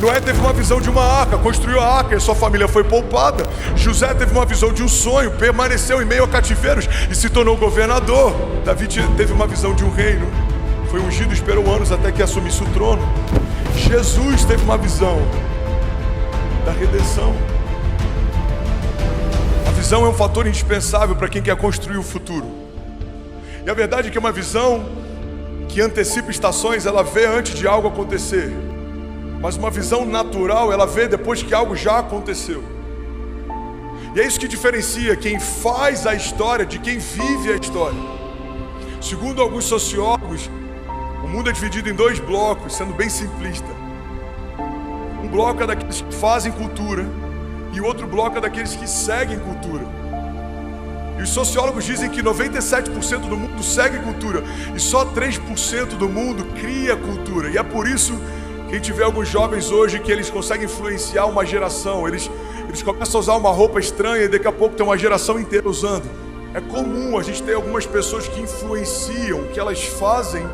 Noé teve uma visão de uma arca, construiu a arca e sua família foi poupada. José teve uma visão de um sonho, permaneceu em meio a cativeiros e se tornou governador. Davi teve uma visão de um reino, foi ungido, esperou anos até que assumisse o trono. Jesus teve uma visão da redenção. A visão é um fator indispensável para quem quer construir o futuro. E a verdade é que uma visão que antecipa estações, ela vê antes de algo acontecer. Mas uma visão natural, ela vê depois que algo já aconteceu. E é isso que diferencia quem faz a história de quem vive a história. Segundo alguns sociólogos, o mundo é dividido em dois blocos, sendo bem simplista. Um bloco é daqueles que fazem cultura e o outro bloco é daqueles que seguem cultura. E os sociólogos dizem que 97% do mundo segue cultura e só 3% do mundo cria cultura. E é por isso que a gente vê alguns jovens hoje que eles conseguem influenciar uma geração. Eles começam a usar uma roupa estranha e daqui a pouco tem uma geração inteira usando. É comum a gente ter algumas pessoas que influenciam, o que elas fazem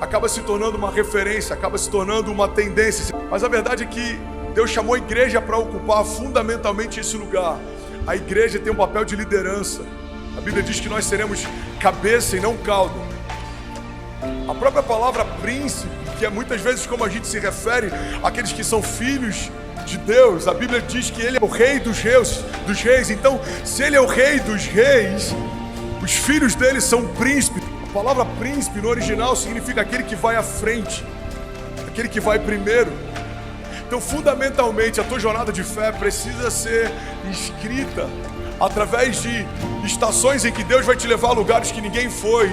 acaba se tornando uma referência, acaba se tornando uma tendência. Mas a verdade é que Deus chamou a igreja para ocupar fundamentalmente esse lugar. A igreja tem um papel de liderança. A Bíblia diz que nós seremos cabeça e não cauda. A própria palavra príncipe, que é muitas vezes como a gente se refere àqueles que são filhos de Deus, a Bíblia diz que Ele é o rei dos reis. Então, se Ele é o rei dos reis, os filhos dele são príncipes. A palavra príncipe no original significa aquele que vai à frente, aquele que vai primeiro. Então, fundamentalmente, a tua jornada de fé precisa ser escrita através de estações em que Deus vai te levar a lugares que ninguém foi,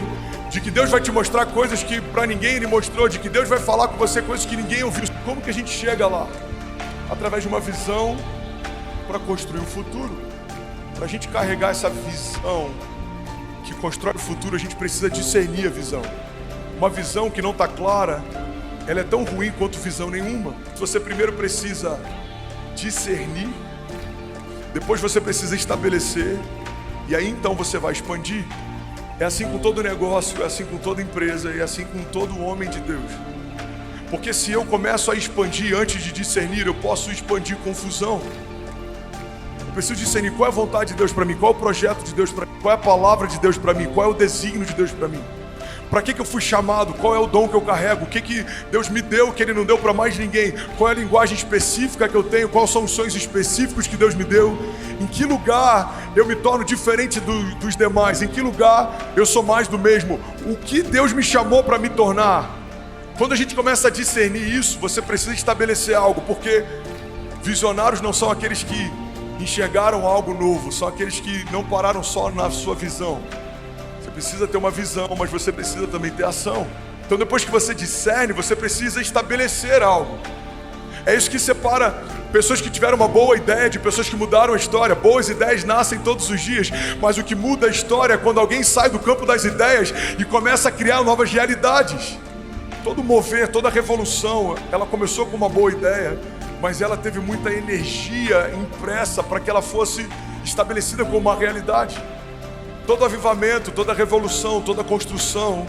de que Deus vai te mostrar coisas que para ninguém Ele mostrou, de que Deus vai falar com você coisas que ninguém ouviu. Como que a gente chega lá? Através de uma visão para construir o futuro. Para a gente carregar essa visão que constrói o futuro, a gente precisa discernir a visão. Uma visão que não está clara, ela é tão ruim quanto visão nenhuma. Você primeiro precisa discernir, depois você precisa estabelecer, e aí então você vai expandir. É assim com todo negócio, é assim com toda empresa, é assim com todo homem de Deus. Porque se eu começo a expandir antes de discernir, eu posso expandir confusão. Eu preciso discernir qual é a vontade de Deus para mim, qual é o projeto de Deus para mim, qual é a palavra de Deus para mim, qual é o desígnio de Deus para mim. Para que eu fui chamado? Qual é o dom que eu carrego? O que Deus me deu que Ele não deu para mais ninguém? Qual é a linguagem específica que eu tenho? Quais são os sonhos específicos que Deus me deu? Em que lugar eu me torno diferente dos demais? Em que lugar eu sou mais do mesmo? O que Deus me chamou para me tornar? Quando a gente começa a discernir isso, você precisa estabelecer algo, porque visionários não são aqueles que enxergaram algo novo, são aqueles que não pararam só na sua visão. Você precisa ter uma visão, mas você precisa também ter ação. Então depois que você discerne, você precisa estabelecer algo. É isso que separa pessoas que tiveram uma boa ideia de pessoas que mudaram a história. Boas ideias nascem todos os dias, mas o que muda a história é quando alguém sai do campo das ideias e começa a criar novas realidades. Todo mover, toda revolução, ela começou com uma boa ideia, mas ela teve muita energia impressa para que ela fosse estabelecida como uma realidade. Todo avivamento, toda revolução, toda construção,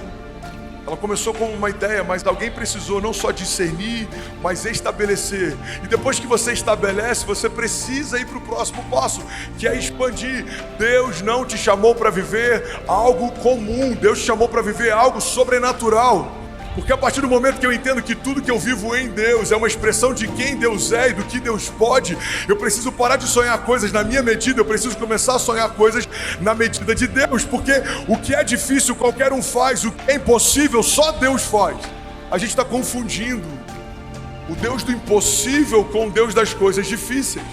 ela começou com uma ideia, mas alguém precisou não só discernir, mas estabelecer. E depois que você estabelece, você precisa ir para o próximo passo, que é expandir. Deus não te chamou para viver algo comum, Deus te chamou para viver algo sobrenatural. Porque a partir do momento que eu entendo que tudo que eu vivo em Deus é uma expressão de quem Deus é e do que Deus pode, eu preciso parar de sonhar coisas na minha medida, eu preciso começar a sonhar coisas na medida de Deus, porque o que é difícil qualquer um faz, o que é impossível só Deus faz. A gente está confundindo o Deus do impossível com o Deus das coisas difíceis.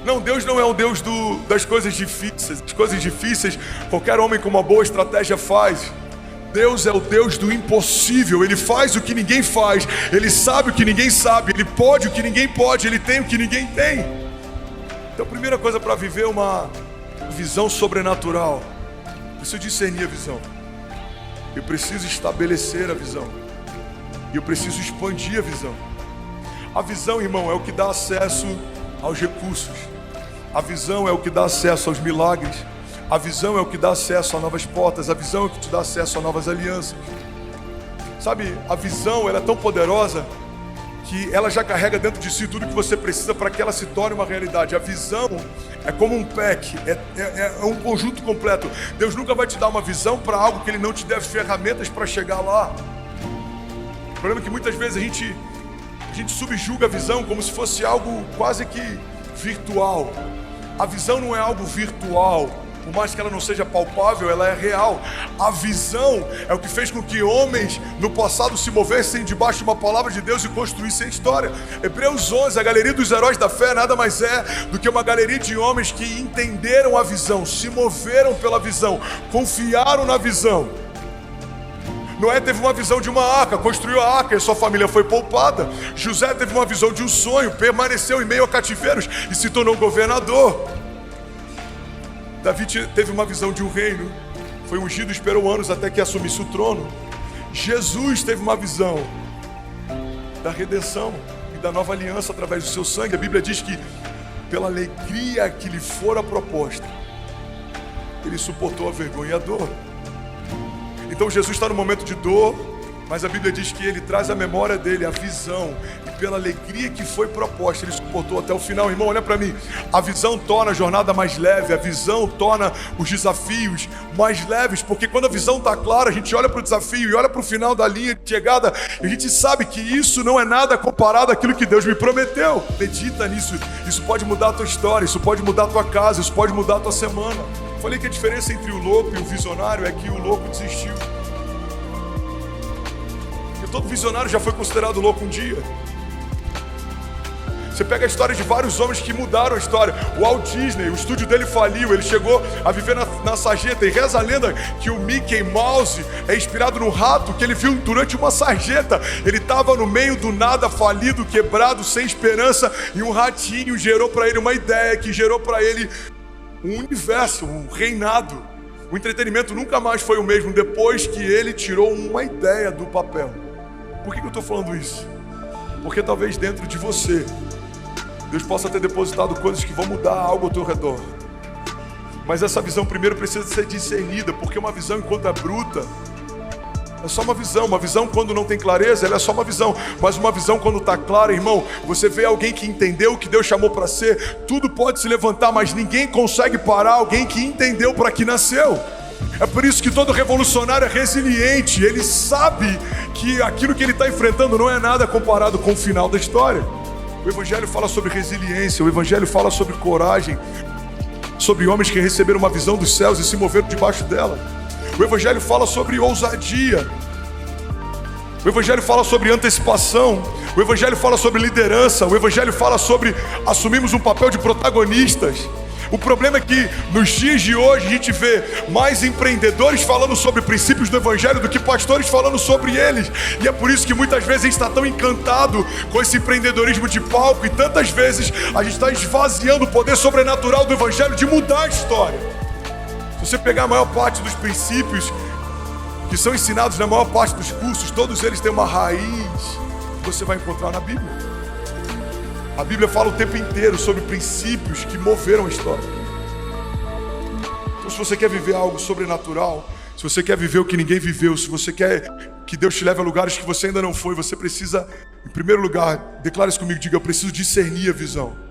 Não, Deus não é o Deus das coisas difíceis. As coisas difíceis, qualquer homem com uma boa estratégia faz. Deus é o Deus do impossível. Ele faz o que ninguém faz, Ele sabe o que ninguém sabe, Ele pode o que ninguém pode, Ele tem o que ninguém tem. Então a primeira coisa para viver uma visão sobrenatural, eu preciso discernir a visão, eu preciso estabelecer a visão, e eu preciso expandir a visão. A visão, irmão, é o que dá acesso aos recursos. A visão é o que dá acesso aos milagres. A visão é o que dá acesso a novas portas. A visão é o que te dá acesso a novas alianças. Sabe, a visão ela é tão poderosa que ela já carrega dentro de si tudo que você precisa para que ela se torne uma realidade. A visão é como um pack, é um conjunto completo. Deus nunca vai te dar uma visão para algo que Ele não te der ferramentas para chegar lá. O problema é que muitas vezes a gente subjuga a visão como se fosse algo quase que virtual. A visão não é algo virtual. Por mais que ela não seja palpável, ela é real. A visão é o que fez com que homens no passado se movessem debaixo de uma palavra de Deus e construíssem a história. Hebreus 11, a galeria dos heróis da fé nada mais é do que uma galeria de homens que entenderam a visão, se moveram pela visão, confiaram na visão. Noé teve uma visão de uma arca, construiu a arca e sua família foi poupada. José teve uma visão de um sonho, permaneceu em meio a cativeiros e se tornou governador. Davi teve uma visão de um reino, foi ungido, esperou anos até que assumisse o trono. Jesus teve uma visão da redenção e da nova aliança através do seu sangue. A Bíblia diz que pela alegria que lhe fora proposta, ele suportou a vergonha e a dor. Então Jesus está no momento de dor, mas a Bíblia diz que ele traz à memória dele a visão, e pela alegria que foi proposta, ele suportou até o final. Irmão, olha para mim, a visão torna a jornada mais leve, a visão torna os desafios mais leves, porque quando a visão está clara, a gente olha para o desafio e olha para o final da linha de chegada, e a gente sabe que isso não é nada comparado àquilo que Deus me prometeu. Medita nisso, isso pode mudar a tua história, isso pode mudar a tua casa, isso pode mudar a tua semana. Falei que a diferença entre o louco e o visionário é que o louco desistiu. Porque todo visionário já foi considerado louco um dia. Você pega a história de vários homens que mudaram a história. O Walt Disney, o estúdio dele faliu, ele chegou a viver na sarjeta. E reza a lenda que o Mickey Mouse é inspirado no rato que ele viu durante uma sarjeta. Ele estava no meio do nada, falido, quebrado, sem esperança, e um ratinho gerou para ele uma ideia, que gerou para ele um universo, um reinado. O entretenimento nunca mais foi o mesmo depois que ele tirou uma ideia do papel. Por que eu estou falando isso? Porque talvez dentro de você Deus possa ter depositado coisas que vão mudar algo ao teu redor. Mas essa visão primeiro precisa ser discernida, porque uma visão enquanto é bruta é só uma visão. Uma visão quando não tem clareza, ela é só uma visão. Mas uma visão quando está clara, irmão, você vê alguém que entendeu o que Deus chamou para ser, tudo pode se levantar, mas ninguém consegue parar alguém que entendeu para que nasceu. É por isso que todo revolucionário é resiliente. Ele sabe que aquilo que ele está enfrentando não é nada comparado com o final da história. O Evangelho fala sobre resiliência, o Evangelho fala sobre coragem, sobre homens que receberam uma visão dos céus e se moveram debaixo dela. O Evangelho fala sobre ousadia. O Evangelho fala sobre antecipação. O Evangelho fala sobre liderança. O Evangelho fala sobre assumirmos um papel de protagonistas. O problema é que nos dias de hoje a gente vê mais empreendedores falando sobre princípios do Evangelho do que pastores falando sobre eles. E é por isso que muitas vezes a gente está tão encantado com esse empreendedorismo de palco, e tantas vezes a gente está esvaziando o poder sobrenatural do Evangelho de mudar a história. Se você pegar a maior parte dos princípios que são ensinados na maior parte dos cursos, todos eles têm uma raiz que você vai encontrar na Bíblia. A Bíblia fala o tempo inteiro sobre princípios que moveram a história. Então, se você quer viver algo sobrenatural, se você quer viver o que ninguém viveu, se você quer que Deus te leve a lugares que você ainda não foi, você precisa, em primeiro lugar, declare isso comigo, diga: eu preciso discernir a visão.